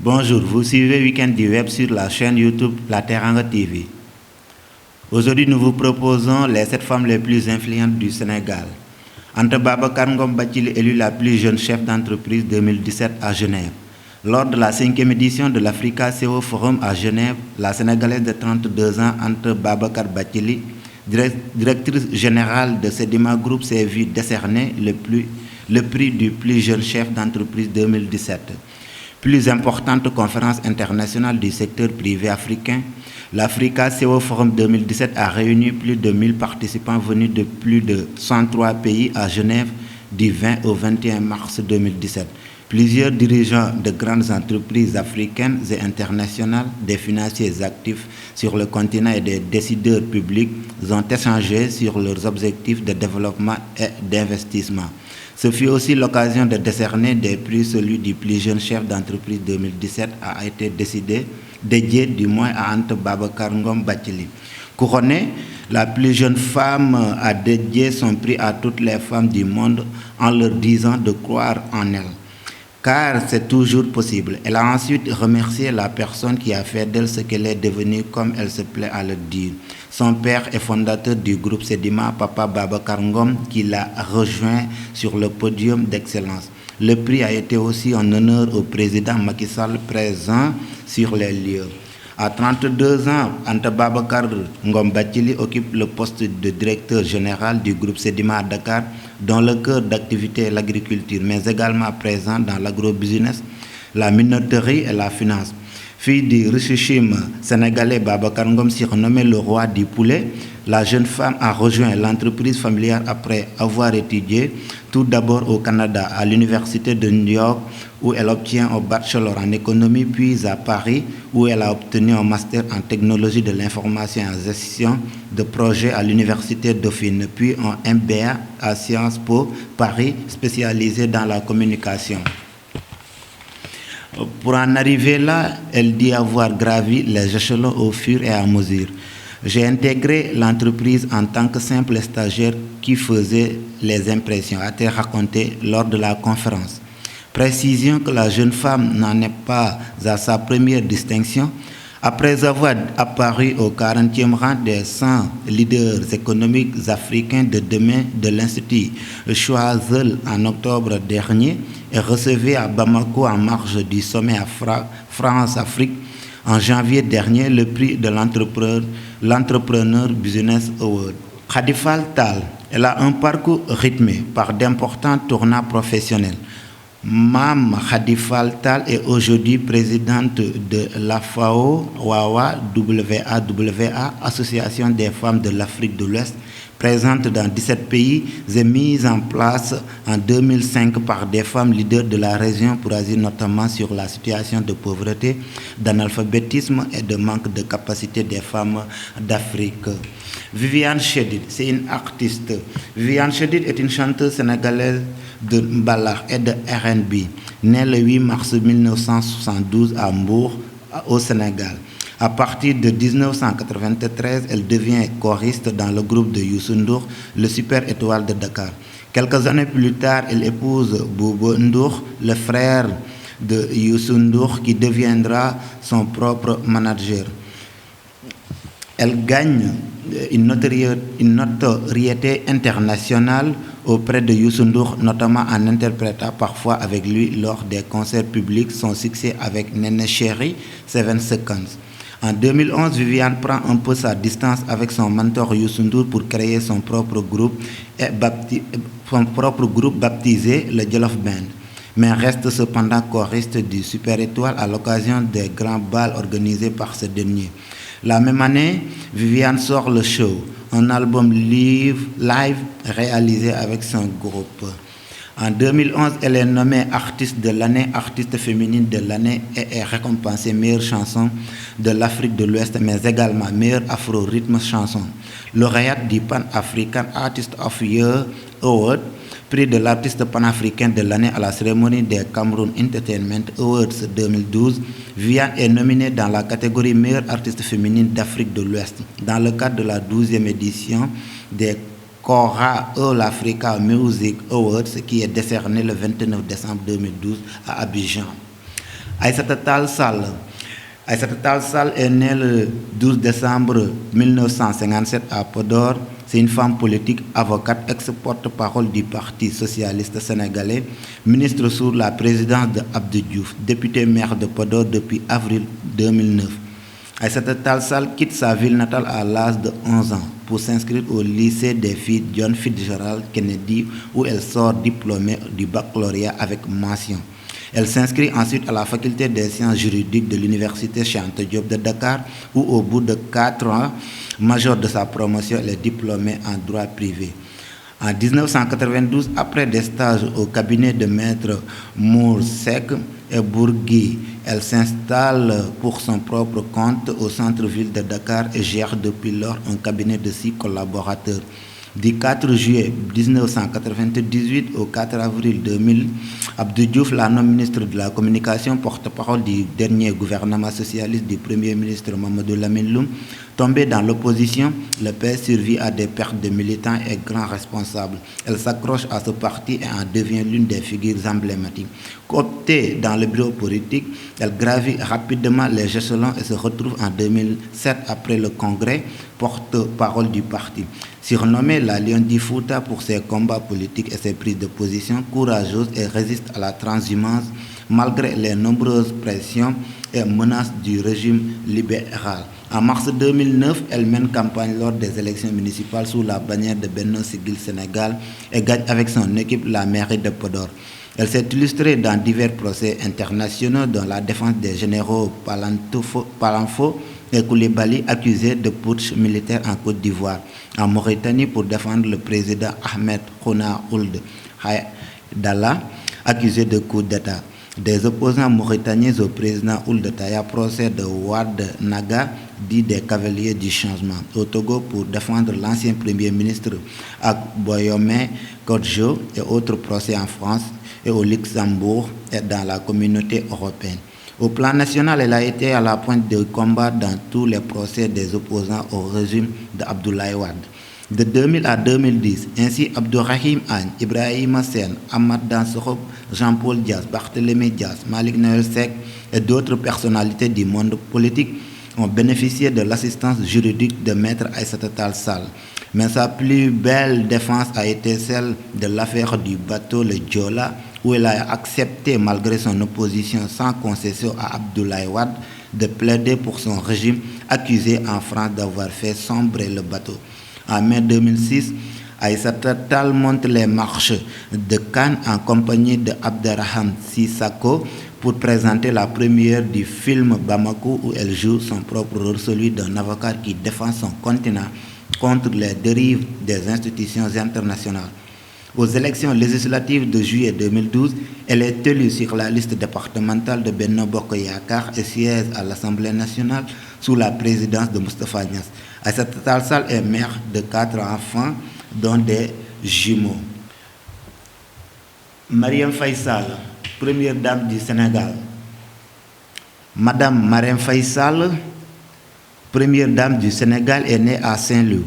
Bonjour, vous suivez Week-end du Web sur la chaîne YouTube La Teranga TV. Aujourd'hui, nous vous proposons les 7 femmes les plus influentes du Sénégal. Anta Babacar Ngom Bathily, élue la plus jeune chef d'entreprise 2017 à Genève. Lors de la 5e édition de l'Africa CEO Forum à Genève, la Sénégalaise de 32 ans, Anta Babacar Bathily, directrice générale de Sedima Group, s'est vue décerner le prix du plus jeune chef d'entreprise 2017. Plus importante conférence internationale du secteur privé africain, l'Africa CEO Forum 2017 a réuni plus de 1000 participants venus de plus de 103 pays à Genève du 20 au 21 mars 2017. Plusieurs dirigeants de grandes entreprises africaines et internationales, des financiers actifs sur le continent et des décideurs publics ont échangé sur leurs objectifs de développement et d'investissement. Ce fut aussi l'occasion de décerner des prix. Celui du plus jeune chef d'entreprise 2017 a été dédié à Anta Babacar Ngom Bathily. Couronnée, la plus jeune femme a dédié son prix à toutes les femmes du monde en leur disant de croire en elles. Car c'est toujours possible. Elle a ensuite remercié la personne qui a fait d'elle ce qu'elle est devenue, comme elle se plaît à le dire. Son père est fondateur du groupe Sedima, Papa Babacar Ngom, qui l'a rejoint sur le podium d'excellence. Le prix a été aussi en honneur au président Macky Sall présent sur les lieux. À 32 ans, Anta Babacar Ngom Bathily occupe le poste de directeur général du groupe Sedima à Dakar, dont le cœur d'activité est l'agriculture, mais également présent dans l'agrobusiness, la minoterie et la finance. Fille du richissime sénégalais Babacar Ngom, surnommé le roi du poulet, la jeune femme a rejoint l'entreprise familiale après avoir étudié tout d'abord au Canada, à l'université de New York, où elle obtient un bachelor en économie, puis à Paris, où elle a obtenu un master en technologie de l'information et en gestion de projets à l'université Dauphine, puis un MBA à Sciences Po Paris, spécialisé dans la communication. Pour en arriver là, elle dit avoir gravi les échelons au fur et à mesure. J'ai intégré l'entreprise en tant que simple stagiaire qui faisait les impressions, a-t-elle raconté lors de la conférence. Précision que la jeune femme n'en est pas à sa première distinction. Après avoir apparu au 40e rang des 100 leaders économiques africains de demain de l'Institut Choiseul en octobre dernier et recevait à Bamako en marge du sommet France-Afrique en janvier dernier le prix de l'Entrepreneur Business Award. Khadifal Tal, elle a un parcours rythmé par d'importants tournants professionnels. Mam Khadifal Tal est aujourd'hui présidente de l'AFAO WAWA, Association des femmes de l'Afrique de l'Ouest, présente dans 17 pays et mise en place en 2005 par des femmes leaders de la région pour agir notamment sur la situation de pauvreté, d'analphabétisme et de manque de capacité des femmes d'Afrique. Viviane Chedid, c'est une artiste. Viviane Chedid est une chanteuse sénégalaise de mbalax et de R&B, née le 8 mars 1972 à Mbour, au Sénégal. À partir de 1993, elle devient choriste dans le groupe de Youssou Ndour, le Super Étoile de Dakar. Quelques années plus tard, elle épouse Bobo Ndour, le frère de Youssou Ndour, qui deviendra son propre manager. Elle gagne une notoriété internationale auprès de Youssou Ndour, notamment en interprétant parfois avec lui lors des concerts publics son succès avec Néné Chéri, 7 Seconds. En 2011, Viviane prend un peu sa distance avec son mentor Youssou Ndour pour créer son propre groupe baptisé le Jolof Band, mais reste cependant choriste du Super Étoile à l'occasion des grands bals organisés par ce dernier. La même année, Viviane sort le show, un album live réalisé avec son groupe. En 2011, elle est nommée artiste de l'année, artiste féminine de l'année et est récompensée meilleure chanson de l'Afrique de l'Ouest, mais également meilleure afro-rythme chanson. Lauréate du Pan African Artist of the Year Award, prix de l'artiste panafricain de l'année à la cérémonie des Cameroun Entertainment Awards 2012, Viviane est nominée dans la catégorie meilleure artiste féminine d'Afrique de l'Ouest dans le cadre de la 12e édition des Cora All Africa Music Awards qui est décerné le 29 décembre 2012 à Abidjan. Aïssata Tall Sall. Aïssata Tall Sall est née le 12 décembre 1957 à Podor. C'est une femme politique, avocate, ex-porte-parole du Parti socialiste sénégalais, ministre sous la présidence de Abdou Diouf, député maire de Podor depuis avril 2009. Aïssata Tall Sall quitte sa ville natale à l'âge de 11 ans pour s'inscrire au lycée des filles John Fitzgerald Kennedy où elle sort diplômée du baccalauréat avec mention. Elle s'inscrit ensuite à la faculté des sciences juridiques de l'université Cheikh Anta Diop de Dakar où au bout de 4 ans, major de sa promotion, elle est diplômée en droit privé. En 1992, après des stages au cabinet de maître Moursec et Bourgui, elle s'installe pour son propre compte au centre-ville de Dakar et gère depuis lors un cabinet de 6 collaborateurs. Du 4 juillet 1998 au 4 avril 2000, Abdou Diouf la nomme ministre de la Communication, porte-parole du dernier gouvernement socialiste du Premier ministre Mamadou Lamine Loum. Tombée dans l'opposition, le PS survit à des pertes de militants et grands responsables. Elle s'accroche à ce parti et en devient l'une des figures emblématiques. Cooptée dans le bureau politique, elle gravit rapidement les échelons et se retrouve en 2007 après le congrès porte-parole du parti. Surnommée la Lion du Fouta pour ses combats politiques et ses prises de position courageuses et résiste à la transhumance malgré les nombreuses pressions et menaces du régime libéral. En mars 2009, elle mène campagne lors des élections municipales sous la bannière de Benno Siggil Sénégal et gagne avec son équipe la mairie de Podor. Elle s'est illustrée dans divers procès internationaux dont la défense des généraux Palanfo et Koulibaly accusés de putsch militaire en Côte d'Ivoire, en Mauritanie pour défendre le président Ahmed Khouna Ould Haïdala, accusé de coup d'État. Des opposants mauritaniens au président Ould Taya, procès de Wade Naga, dit des cavaliers du changement. Au Togo pour défendre l'ancien premier ministre Agboyome Kodjo et autres procès en France et au Luxembourg et dans la communauté européenne. Au plan national, elle a été à la pointe de combat dans tous les procès des opposants au régime d'Abdoulaye Wade. De 2000 à 2010, ainsi Abdourahim Agne, Ibrahima Sène, Ahmad Dansokho, Jean-Paul Dias, Barthélémy Dias, Malik Noël Seck et d'autres personnalités du monde politique ont bénéficié de l'assistance juridique de Maître Aïssata Tall Sall. Mais sa plus belle défense a été celle de l'affaire du bateau le Joola, où elle a accepté, malgré son opposition sans concession à Abdoulaye Wade, de plaider pour son régime, accusé en France d'avoir fait sombrer le bateau. En mai 2006, Aïssata Tall monte les marches de Cannes en compagnie de Abderrahmane Sissako pour présenter la première du film Bamako où elle joue son propre rôle, celui d'un avocat qui défend son continent contre les dérives des institutions internationales. Aux élections législatives de juillet 2012, elle est élue sur la liste départementale de Benno Bokk Yakaar et siège à l'Assemblée nationale sous la présidence de Moustapha Niasse. Aïssata Tall Sall est mère de 4 enfants, dont des jumeaux. Marième Faye Sall, première dame du Sénégal. Madame Marième Faye Sall, première dame du Sénégal, est née à Saint-Louis,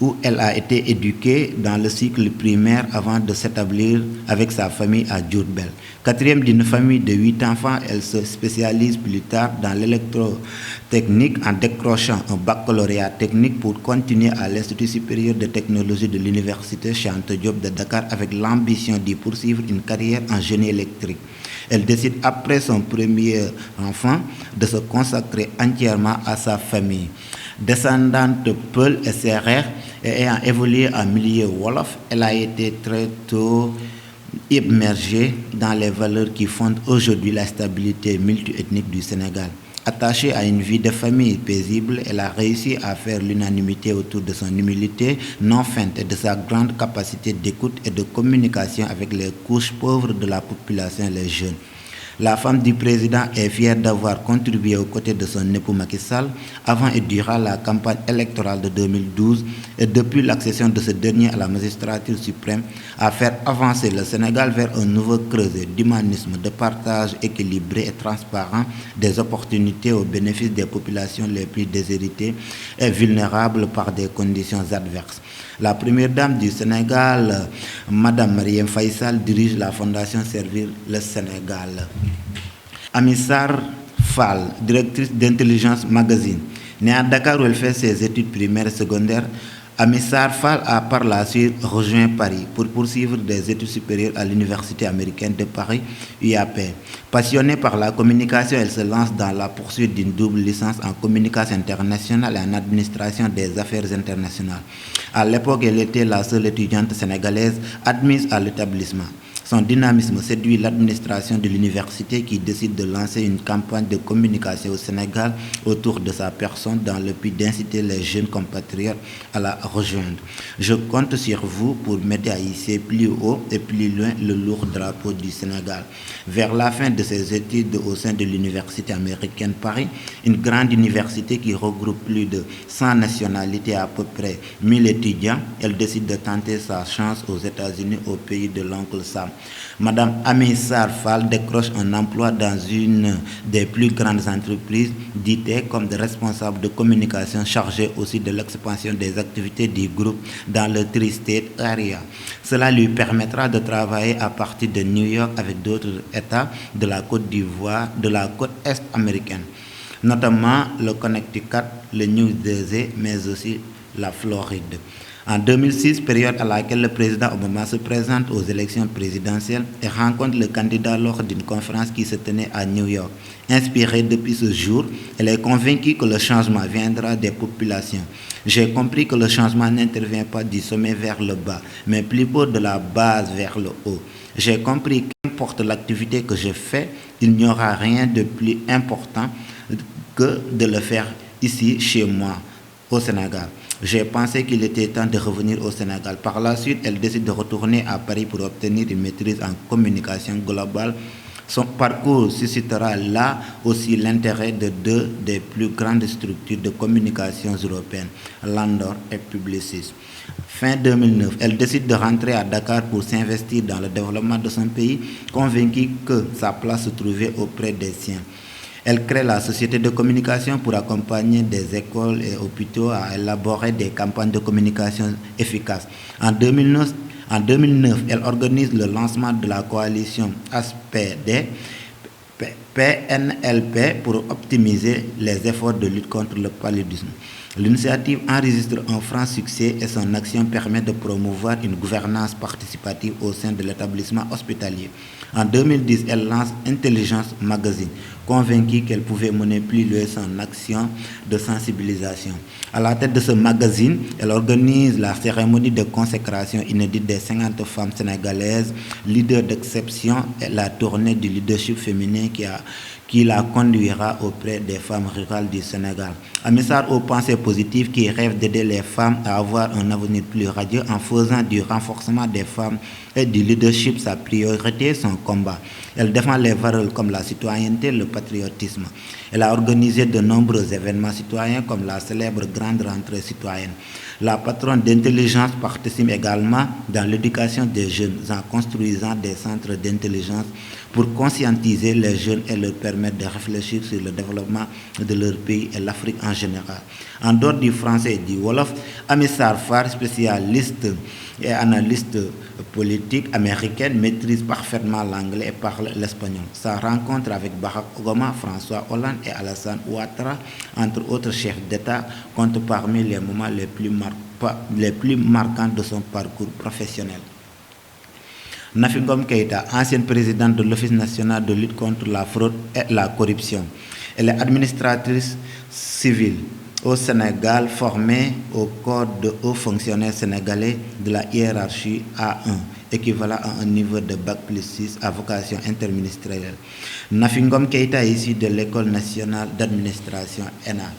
où elle a été éduquée dans le cycle primaire avant de s'établir avec sa famille à Diourbel. Quatrième d'une famille de 8 enfants, elle se spécialise plus tard dans l'électrotechnique en décrochant un baccalauréat technique pour continuer à l'Institut supérieur de technologie de l'université Cheikh Anta Diop de Dakar avec l'ambition d'y poursuivre une carrière en génie électrique. Elle décide après son premier enfant de se consacrer entièrement à sa famille. Descendante Peul et Sérère et ayant évolué en milieu Wolof, elle a été très tôt immergée dans les valeurs qui fondent aujourd'hui la stabilité multiethnique du Sénégal. Attachée à une vie de famille paisible, elle a réussi à faire l'unanimité autour de son humilité non feinte et de sa grande capacité d'écoute et de communication avec les couches pauvres de la population et les jeunes. La femme du président est fière d'avoir contribué aux côtés de son époux Macky Sall avant et durant la campagne électorale de 2012 et depuis l'accession de ce dernier à la magistrature suprême à faire avancer le Sénégal vers un nouveau creuset d'humanisme, de partage équilibré et transparent des opportunités au bénéfice des populations les plus déshéritées et vulnérables par des conditions adverses. La première dame du Sénégal, Madame Marième Faye Sall, dirige la fondation Servir le Sénégal. Amissar Fall, directrice d'Intelligence Magazine. Née à Dakar où elle fait ses études primaires et secondaires, Amissar Fall a par la suite rejoint Paris pour poursuivre des études supérieures à l'Université américaine de Paris, UAP. Passionnée par la communication, elle se lance dans la poursuite d'une double licence en communication internationale et en administration des affaires internationales. À l'époque, elle était la seule étudiante sénégalaise admise à l'établissement. Son dynamisme séduit l'administration de l'université qui décide de lancer une campagne de communication au Sénégal autour de sa personne dans le but d'inciter les jeunes compatriotes à la rejoindre. Je compte sur vous pour m'aider à hisser plus haut et plus loin le lourd drapeau du Sénégal. Vers la fin de ses études au sein de l'Université américaine Paris, une grande université qui regroupe plus de 100 nationalités et à peu près 1000 étudiants, elle décide de tenter sa chance aux États-Unis, au pays de l'oncle Sam. Madame Amissar Fall décroche un emploi dans une des plus grandes entreprises d'IT comme de responsable de communication chargée aussi de l'expansion des activités du groupe dans le Tri-State Area. Cela lui permettra de travailler à partir de New York avec d'autres États de la Côte d'Ivoire, de la côte est américaine, notamment le Connecticut, le New Jersey, mais aussi la Floride. En 2006, période à laquelle le président Obama se présente aux élections présidentielles et rencontre le candidat lors d'une conférence qui se tenait à New York. Inspirée depuis ce jour, elle est convaincue que le changement viendra des populations. J'ai compris que le changement n'intervient pas du sommet vers le bas, mais plutôt de la base vers le haut. J'ai compris qu'importe l'activité que je fais, il n'y aura rien de plus important que de le faire ici, chez moi, au Sénégal. J'ai pensé qu'il était temps de revenir au Sénégal. Par la suite, elle décide de retourner à Paris pour obtenir une maîtrise en communication globale. Son parcours suscitera là aussi l'intérêt de deux des plus grandes structures de communication européennes, Landor et Publicis. Fin 2009, elle décide de rentrer à Dakar pour s'investir dans le développement de son pays, convaincue que sa place se trouvait auprès des siens. Elle crée la société de communication pour accompagner des écoles et hôpitaux à élaborer des campagnes de communication efficaces. En 2009, elle organise le lancement de la coalition ASPD PNLP pour optimiser les efforts de lutte contre le paludisme. L'initiative enregistre un franc succès et son action permet de promouvoir une gouvernance participative au sein de l'établissement hospitalier. En 2010, elle lance Intelligence Magazine, convaincue qu'elle pouvait mener plus loin son action de sensibilisation. À la tête de ce magazine, elle organise la cérémonie de consécration inédite des 50 femmes sénégalaises, leaders d'exception, et la tournée du leadership féminin qui la conduira auprès des femmes rurales du Sénégal. Amissar aux pensées positives qui rêve d'aider les femmes à avoir un avenir plus radieux en faisant du renforcement des femmes et du leadership sa priorité, son combat. Elle défend les valeurs comme la citoyenneté, le patriotisme. Elle a organisé de nombreux événements citoyens comme la célèbre Grande Rentrée citoyenne. La patronne d'intelligence participe également dans l'éducation des jeunes en construisant des centres d'intelligence pour conscientiser les jeunes et leur permettre de réfléchir sur le développement de leur pays et l'Afrique en général. En dehors du français et du Wolof, Amissar Fall, spécialiste et analyste politique américaine, maîtrise parfaitement l'anglais et parle l'espagnol. Sa rencontre avec Barack Obama, François Hollande et Alassane Ouattara, entre autres chefs d'État, compte parmi les moments les plus marquants de son parcours professionnel. Nafi Ngom Keïta, ancienne présidente de l'Office national de lutte contre la fraude et la corruption. Elle est administratrice civile au Sénégal, formée au Code de hauts fonctionnaires sénégalais de la hiérarchie A1, équivalent à un niveau de Bac plus 6 à vocation interministérielle. Nafi Ngom Keïta est issue de l'École nationale d'administration ENA.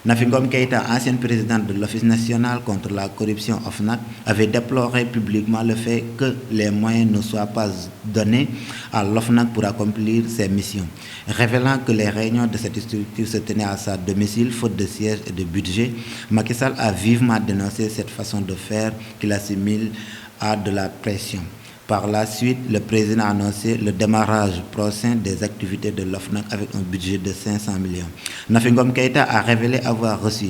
Nafi Ngom Keïta, ancienne présidente de l'Office national contre la corruption OFNAC, avait déploré publiquement le fait que les moyens ne soient pas donnés à l'OFNAC pour accomplir ses missions, révélant que les réunions de cette structure se tenaient à sa domicile faute de siège et de budget. Macky Sall a vivement dénoncé cette façon de faire qu'il assimile à de la pression. Par la suite, le président a annoncé le démarrage prochain des activités de l'OFNAC avec un budget de 500 millions. Nafi Ngom Keïta a révélé avoir reçu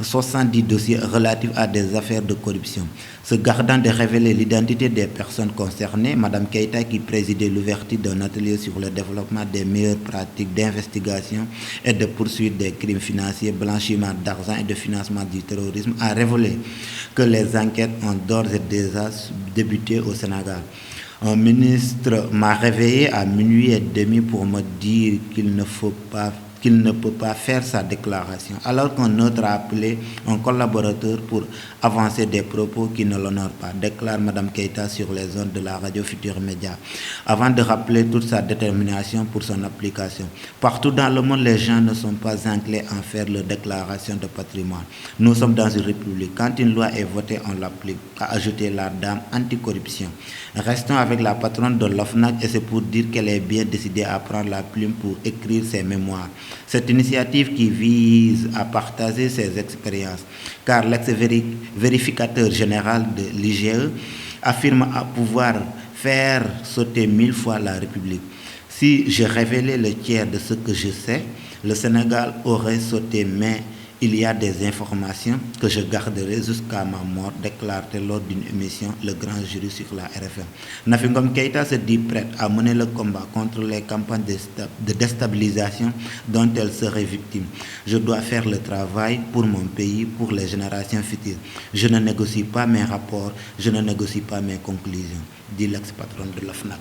70 dossiers relatifs à des affaires de corruption. Se gardant de révéler l'identité des personnes concernées, Mme Keïta, qui présidait l'ouverture d'un atelier sur le développement des meilleures pratiques d'investigation et de poursuite des crimes financiers, blanchiment d'argent et de financement du terrorisme, a révélé que les enquêtes ont d'ores et déjà débuté au Sénégal. Un ministre m'a réveillé à minuit et demi pour me dire qu'il ne peut pas faire sa déclaration, alors qu'un autre a appelé un collaborateur pour avancer des propos qui ne l'honorent pas, déclare Mme Keïta sur les ondes de la radio Futur Média, avant de rappeler toute sa détermination pour son application. Partout dans le monde, les gens ne sont pas enclins à faire leur déclaration de patrimoine. Nous sommes dans une république. Quand une loi est votée, on l'applique, a ajouté la dame anticorruption. Restons avec la patronne de l'OFNAC et c'est pour dire qu'elle est bien décidée à prendre la plume pour écrire ses mémoires. Cette initiative qui vise à partager ses expériences, car l'ex-vérificateur général de l'IGE affirme à pouvoir faire sauter 1000 fois la République. Si je révélais le tiers de ce que je sais, le Sénégal aurait sauté, mais il y a des informations que je garderai jusqu'à ma mort, déclare-t-elle lors d'une émission Le Grand Jury sur la RFM. Nafi Ngom Keïta se dit prête à mener le combat contre les campagnes de déstabilisation dont elle serait victime. Je dois faire le travail pour mon pays, pour les générations futures. Je ne négocie pas mes rapports, je ne négocie pas mes conclusions, dit l'ex-patronne de l'OFNAC.